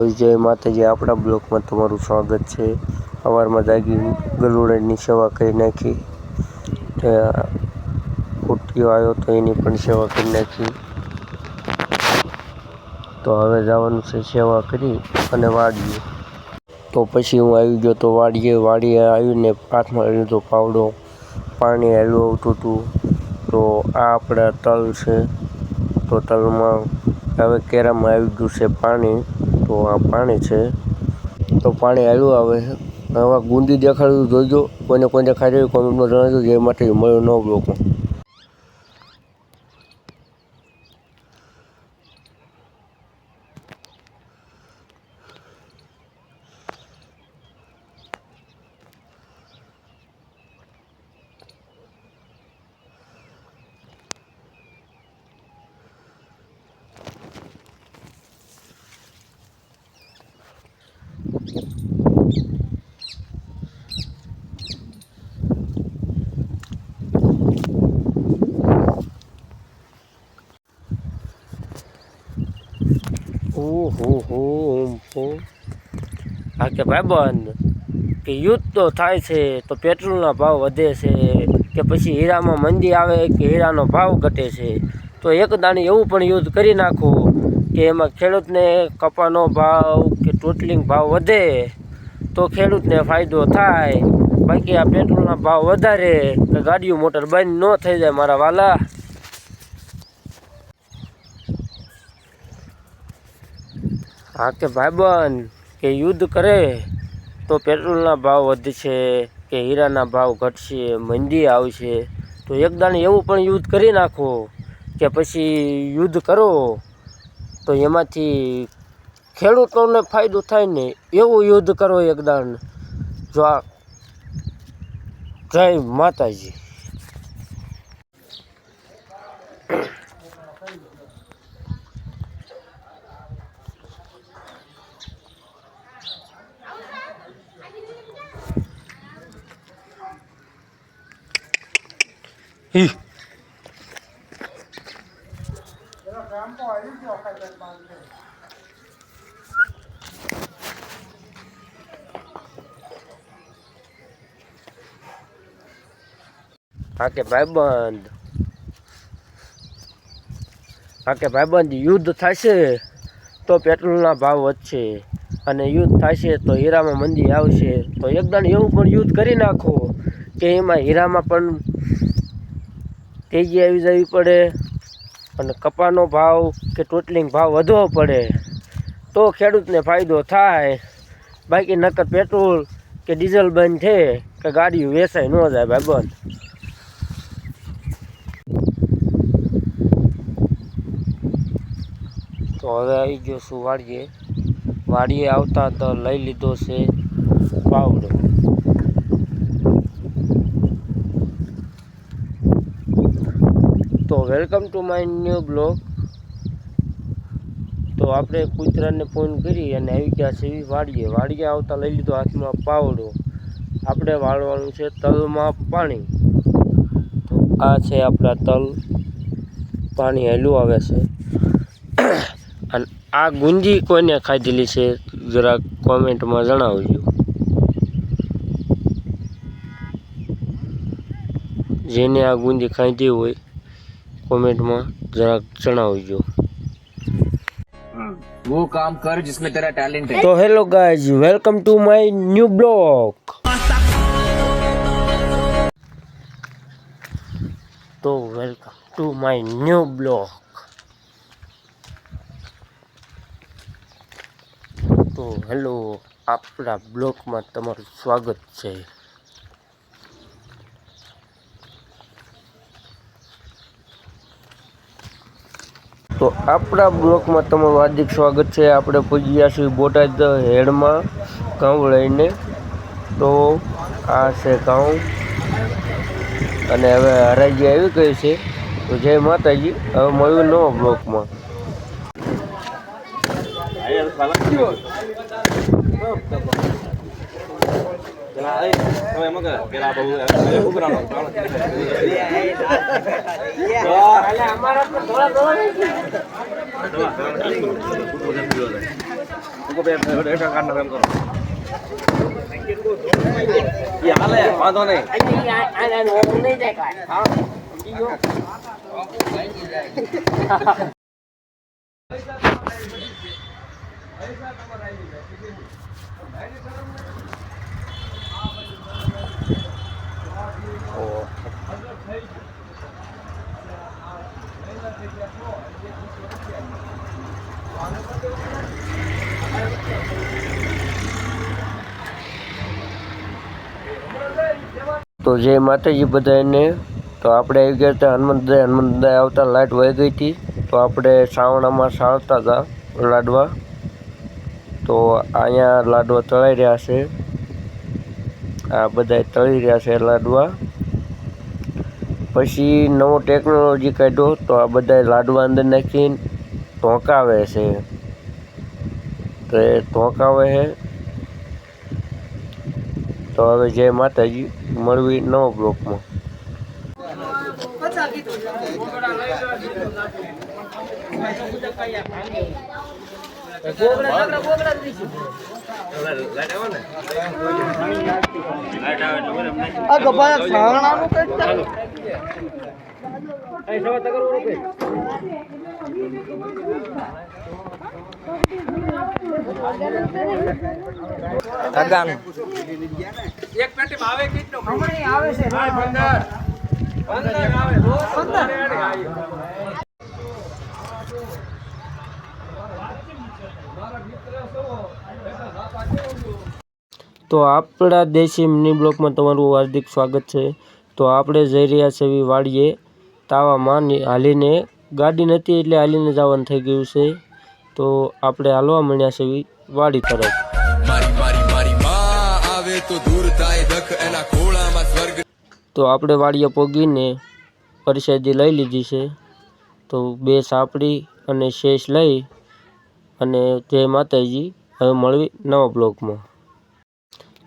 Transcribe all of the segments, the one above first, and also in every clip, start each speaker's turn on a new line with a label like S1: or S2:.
S1: જય માતાજી, આપણા બ્લોકમાં તમારું સ્વાગત છે। સવારમાં જાગી ગલુડાની સેવા કરી નાખી, ફૂટીઓ આવ્યો તો એની પણ સેવા કરી નાખી। તો હવે જવાનું છે સેવા કરી અને વાડીએ। તો પછી હું આવી ગયો તો વાડીએ આવીને હાથમાં લીધો પાવડો, પાણી હાલ્યું આવતું હતું। તો આ આપણા તલ છે, તો તલમાં હવે કેરામાં આવી ગયું છે પાણી। તો આ પાણી છે, તો પાણી હાલ્યું આવે છે। હવે ગુંદી દેખાડ્યું જોઈજો, કોઈને દેખાડી રહ્યું કોમેન્ટમાં જણાવજો। જે માટે મળ્યો ન બ્લોકમાં। હા કે ભાઈબંધ કે યુદ્ધ તો થાય છે તો પેટ્રોલના ભાવ વધે છે કે પછી હીરામાં મંદી આવે કે હીરાનો ભાવ ઘટે છે, તો એક દાણી એવું પણ યુદ્ધ કરી નાખો કે એમાં ખેડૂતને કપાનો ભાવ કે ટોટલિંગ ભાવ વધે તો ખેડૂતને ફાયદો થાય। બાકી આ પેટ્રોલના ભાવ વધારે કે ગાડીઓ મોટર બંધ ન થઈ જાય મારા વાલા। હા કે ભાઈબંધ કે યુદ્ધ કરે તો પેટ્રોલના ભાવ વધશે કે હીરાના ભાવ ઘટશે, મંદી આવશે, તો એક દાણી એવું પણ યુદ્ધ કરી નાખો કે પછી યુદ્ધ કરો તો એમાંથી ખેડૂતોને ફાયદો થાય ને એવું યુદ્ધ કરો એક દાણ। જો આ જય માતાજી। હા કે ભાઈબંધ યુદ્ધ થશે તો પેટ્રોલના ભાવ વધશે અને યુદ્ધ થશે તો હીરામાં મંદી આવશે, તો એકદમ એવું પણ યુદ્ધ કરી નાખો કે એમાં હીરામાં પણ તેજી આવી જવી પડે અને કપાનો ભાવ કે ટોટલિંગ ભાવ વધવો પડે તો ખેડૂતને ફાયદો થાય। બાકી નકર પેટ્રોલ કે ડીઝલ બંધ છે કે ગાડીઓ વેચાઈ ન જાય ભાઈબંધ। તો હવે આવી ગયો છું વાડીએ આવતા તો લઈ લીધો છે પાવડો। તો welcome to my new blog. તો આપણે કૂતરાને ફોન કરી અને આવી ગયા છે વાડીએ આવતા લઈ લીધો હાથમાં પાવડો। આપણે વાળવાનું છે તલમાં પાણી। તો આ છે આપણા તલ, પાણી હેલું આવે છે। અને આ ગુંજી કોઈને ખાધેલી છે જરાક કોમેન્ટમાં જણાવજો। જેને આ ગુંજી ખાધી હોય કોમેન્ટમાં જરાક જણાવજો।
S2: वो काम कर जिसमें तेरा टैलेंट है।
S1: तो hello guys, welcome to my new blog. तो welcome to my new blog. तो हेलो, આપણા બ્લોગમાં તમારું સ્વાગત છે। તો આપણા બ્લોકમાં તમારું હાર્દિક સ્વાગત છે। આપણે પહોંચ્યા છીએ બોટાદ હેડમાં ઘઉં લઈને। તો આ છે ઘઉં અને હવે હરાજી આવી ગઈ છે। તો જય માતાજી, હવે મળ્યું નવા બ્લોકમાં। વાંધો નહીં. તો જય માતાજી બધાને. તો આપણે આવી ગયા હતા હનુમંતદાય આવતા લાઇટ વહી ગઈ હતી. તો આપણે શ્રાવણામાં સાળતા હતા લાડવા. તો અહીંયા લાડવા તળાઈ રહ્યા છે. આ બધા તળી રહ્યા છે લાડવા. પછી નવો ટેકનોલોજી કાઢ્યો તો આ બધા લાડવા અંદર નાખીને ઢોંકાવે છે. તો એ ઢોંકાવે છે. તો હવે જય માતાજી, મળવી નવો બ્લોકમાં.
S2: એક પેટી આવે કેટલો
S3: હમણાં આવે છે 15 આવે 15
S1: તો આપણા દેશી મિની બ્લોકમાં તમારું હાર્દિક સ્વાગત છે. તો આપણે જઈ રહ્યા છીએ વાડીએ તાવામાં હાલીને. ગાડી નથી એટલે હાલીને જવાનું થઈ ગયું છે. તો આપણે હાલવા મળ્યા છીએ વાડી તરફ. તો આપણે વાડીએ પોગીને પ્રસાદી લઈ લીધી છે. તો 2 સાપડી અને શેષ લઈ અને જય માતાજી. હવે મળવી નવા બ્લોકમાં.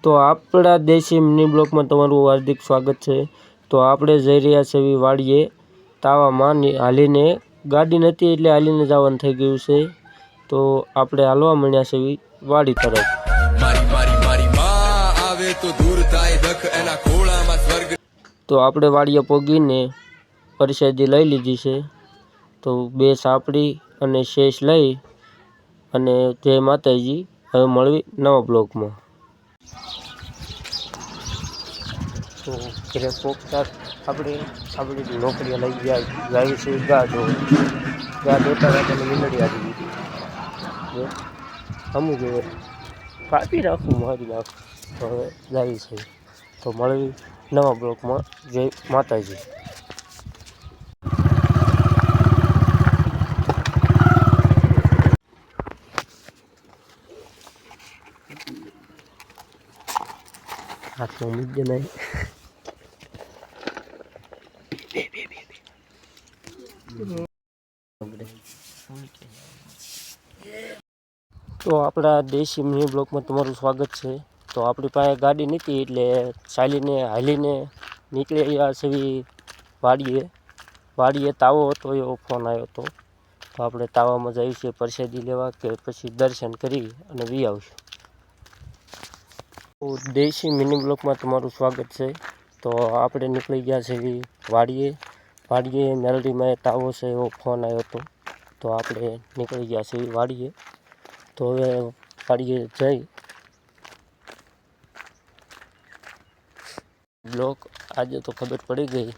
S1: તો આપણા દેશી મિની બ્લોકમાં તમારું હાર્દિક સ્વાગત છે. તો આપણે જઈ રહ્યા છીએ વાડીએ તાવામાં હાલીને. ગાડી નથી એટલે હાલીને જવાનું થઈ ગયું છે. તો આપણે હાલવા મળ્યા છીએ વાડી તરફ. તો આપણે વાડીએ પોગીને પ્રસાદી લઈ લીધી છે. તો 2 સાપડી અને શેષ લઈ અને જય માતાજી. હવે મળવી નવા બ્લોકમાં. તો ઘરે પોગતા આપણી નોકરીએ લઈ જાય છે. ગા જો ગા દેતા રાખીને મીંદડી આવી દીધી. અમુક કાપી રાખું મારી નાખું. તો હવે જાય છે. તો મળવી નવા બ્લોકમાં. જય માતાજી. હાથમાં મૂકી નહીં. તો આપણા દેશી મિની બ્લોકમાં તમારું સ્વાગત છે. તો આપણી પાસે ગાડી નથી એટલે ચાલીને હાલીને નીકળી ગયા છીએ વાડીએ તાવો હતો એવો ફોન આવ્યો હતો. તો આપણે તાવામાં જઈએ છીએ પ્રસાદી લેવા કે પછી દર્શન કરી અને વી આવશું. તો દેશી મિની બ્લોકમાં તમારું સ્વાગત છે. તો આપણે નીકળી ગયા છીએ વાડીએ મેલડીમાં તાવો છે એવો ફોન આવ્યો હતો. તો આપણે નીકળી ગયા છીએ વાડીએ. તો હવે વાડીએ જઈ બ્લોક આજે તો ખબર પડી ગઈ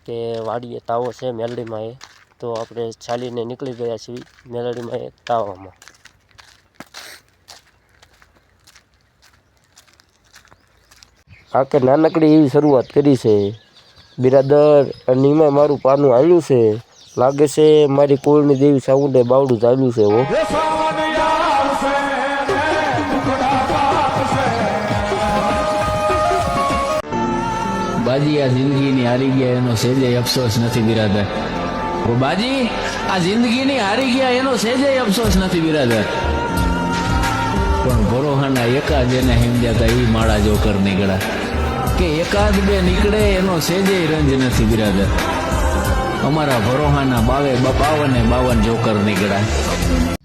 S1: કે વાડીએ તાવો છે મેલડીમાં. તો આપણે ચાલીને નીકળી ગયા છીએ મેલડીમાં તાવામાં. આ કે નાનકડી એવી શરૂઆત કરી છે બિરાદર. અને એમાં મારું પાનું આવ્યું છે. લાગે છે મારી કુળની દેવી સાઉન્ડે બાવડું ચાલ્યું છે. હો
S4: બાજી આ જિંદગીની હારી ગયા એનો સહેજે અફસોસ નથી બિરાદર. બાજી આ જિંદગીની હારી ગયા એનો સહેજે અફસોસ નથી બિરાદર. પણ ભરોહાના એકાદ એને હિમદ્યા હતા એ માળા જોકર નીકળ્યા કે એકાદ બે નીકળે એનો સહેજે રંજ નથી બિરાદર. અમારા ભરોહાના 52 જોકર નીકળ્યા.